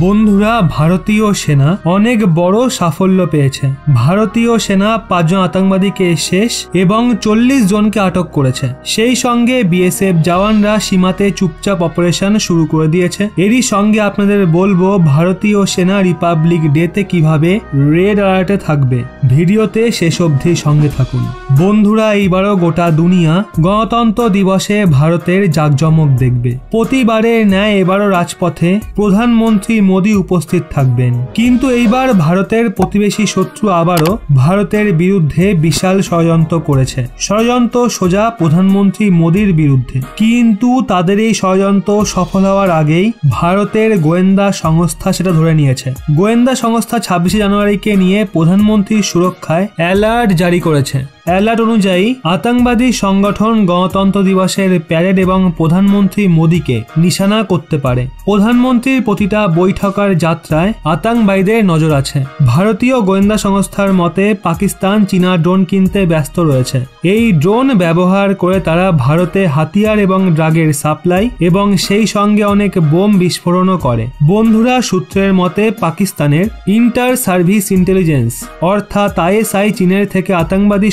বন্ধুরা, ভারতীয় সেনা অনেক বড় সাফল্য পেয়েছে। ভারতীয় সেনা 5 জন আতঙ্কবাদীকে শেষ এবং 40 জনকে আটক করেছে। সেই সঙ্গে বিএসএফ জওয়ানরা সীমাতে চুপচাপ অপারেশন শুরু করে দিয়েছে। এরই সঙ্গে আপনাদের বলবো ভারতীয় সেনা রিপাবলিক ডেতে কিভাবে রেড অ্যালার্টে থাকবে। ভিডিওতে শেষ অবধি সঙ্গে থাকুন। বন্ধুরা, এইবারও গোটা দুনিয়া গণতন্ত্র দিবসে ভারতের জাঁকজমক দেখবে। প্রতিবারের ন্যায় এবারও রাজপথে প্রধানমন্ত্রী মোদী উপস্থিত থাকবেন। কিন্তু এইবার ভারতের প্রতিবেশী শত্রু আবারও ভারতের বিরুদ্ধে বিশাল ষড়যন্ত্র করেছে। ষড়যন্ত্র সোজা প্রধানমন্ত্রী মোদীর বিরুদ্ধে। কিন্তু তাদের এই ষড়যন্ত্র সফল হওয়ার আগেই ভারতের গোয়েন্দা সংস্থা সেটা ধরে নিয়েছে। গোয়েন্দা সংস্থা 26 জানুয়ারিকে নিয়ে প্রধানমন্ত্রীর সুরক্ষায় অ্যালার্ট জারি করেছে। অ্যালার্ট অনুযায়ী আতঙ্কবাদী সংগঠন গণতন্ত্র দিবসের প্যারেড এবং প্রধানমন্ত্রী মোদীকে নিশানা করতে পারে। প্রধানমন্ত্রীর প্রতিটা বৈঠকার যাত্রায় আতঙ্কবাদীদের নজর আছে। ভারতীয় গোয়েন্দা সংস্থার মতে পাকিস্তান চীনা ড্রোন কিনতে ব্যস্ত রয়েছে। এই ড্রোন ব্যবহার করে তারা ভারতে হাতিয়ার এবং ড্রাগের সাপ্লাই এবং সেই সঙ্গে অনেক বোম বিস্ফোরণও করে। বন্ধুরা, সূত্রের মতে পাকিস্তানের ইন্টার সার্ভিস ইন্টেলিজেন্স অর্থাৎ আইএসআই চীনের থেকে আতঙ্কবাদী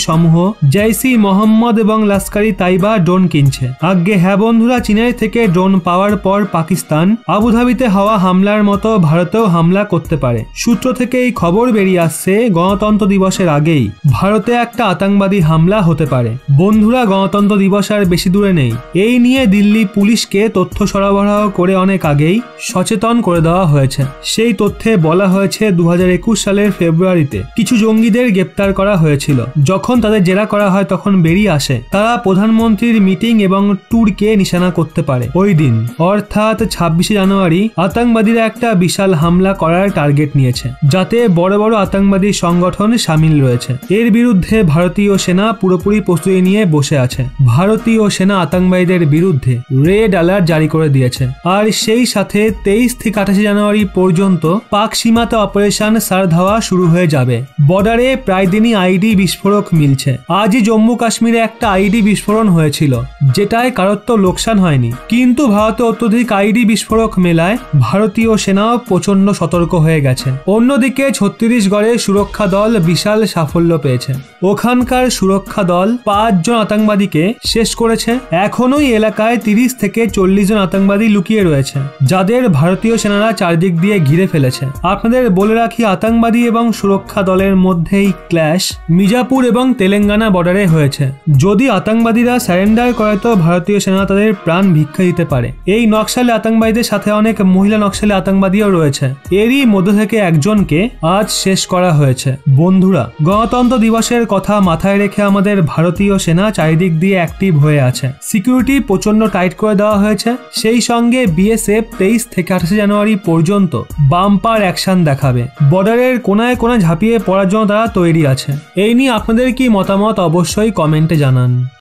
জৈসি মোহাম্মদ এবং লস্করি তাইবা ড্রোন কিনছে। আগে হ্যাঁ বন্ধুরা, চীনের থেকে ড্রোন পাওয়ার পর পাকিস্তান আবুধাবিতে হওয়া হামলার মতো ভারতেও হামলা করতে পারে। সূত্র থেকে এই খবর বেরিয়ে আসছে গণতন্ত্র দিবসের আগেই ভারতে একটা আতঙ্কবাদী হামলা হতে পারে। বন্ধুরা, গণতন্ত্র দিবস আর বেশি দূরে নেই। এই নিয়ে দিল্লি পুলিশকে তথ্য সরবরাহ করে অনেক আগেই সচেতন করে দেওয়া হয়েছে। সেই তথ্যে বলা হয়েছে 2021 সালের ফেব্রুয়ারিতে কিছু জঙ্গিদের গ্রেপ্তার করা হয়েছিল। যখন তাদের জেরা করা হয় তখন বেরিয়ে আসে তারা প্রধানমন্ত্রীর মিটিং এবং ট্যুরকে নিশানা করতে পারে। ওই দিন অর্থাৎ 26 জানুয়ারি আতঙ্কবাদীরা একটা বিশাল হামলা করার টার্গেট নিয়েছে, যাতে বড় বড় আতঙ্কবাদী সংগঠন সামিল রয়েছে। এর বিরুদ্ধে ভারতীয় সেনা পুরোপুরি প্রস্তুতি নিয়ে বসে আছে। ভারতীয় সেনা আতঙ্কবাদীদের বিরুদ্ধে রেড অ্যালার্ট জারি করে দিয়েছে। আর সেই সাথে 23 থেকে 28 জানুয়ারি পর্যন্ত পাক সীমাতে অপারেশন সারধাওয়া শুরু হয়ে যাবে। বর্ডারে প্রায় দিনই আইডি বিস্ফোরক মিলছে। আজই জম্মু কাশ্মীরে একটা আইডি বিস্ফোরণ হয়েছিল, যেটায় কারোর তো লোকসান হয়নি, কিন্তু ভারতে অত্যধিক আইডি বিস্ফোরক মেলায় ভারতীয় সেনাও প্রচন্ড সতর্ক হয়ে গেছে। অন্যদিকে ছত্তিশগড়ে সুরক্ষা দল বিশাল সাফল্য পেয়েছে। ওখানকার সুরক্ষা দল 5 জন আতঙ্কবাদীকে শেষ করেছে। এখনো এলাকায় 30 থেকে 40 জন আতঙ্কবাদী লুকিয়ে রয়েছে, যাদের ভারতীয় সেনারা চারদিক দিয়ে ঘিরে ফেলেছে। আপনাদের বলে রাখি, আতঙ্কবাদী এবং সুরক্ষা দলের মধ্যেই ক্ল্যাশ মির্জাপুর এবং তেলেঙ্গানা বর্ডারে হয়েছে। যদি আতঙ্কবাদীরা স্যারেন্ডার করে তো ভারতীয় সেনা তাদের প্রাণ ভিক্ষা দিতে পারে। এই নকশালে আতঙ্কবাদীদের সাথে অনেক মহিলা নকশালে আতঙ্কবাদীও রয়েছে। এরই মধ্য থেকে একজনকে আজ শেষ করা হয়েছে। বন্ধুরা, গণতন্ত্র দিবসের কথা মাথায় রেখে আমাদের ভারতীয় সেনা চারিদিক দিয়ে অ্যাক্টিভ হয়ে আছে। সিকিউরিটি প্রচন্ড টাইট করে দেওয়া হয়েছে। সেই সঙ্গে বিএসএফ 23 থেকে 28 জানুয়ারি পর্যন্ত বাম্পার অ্যাকশন দেখাবে। বর্ডারের কোনায় কোনায় ঝাঁপিয়ে পড়ার জন্য তারা তৈরি আছে। এই নিয়ে আপনাদের কি মতামত অবশ্যই কমেন্টে জানান।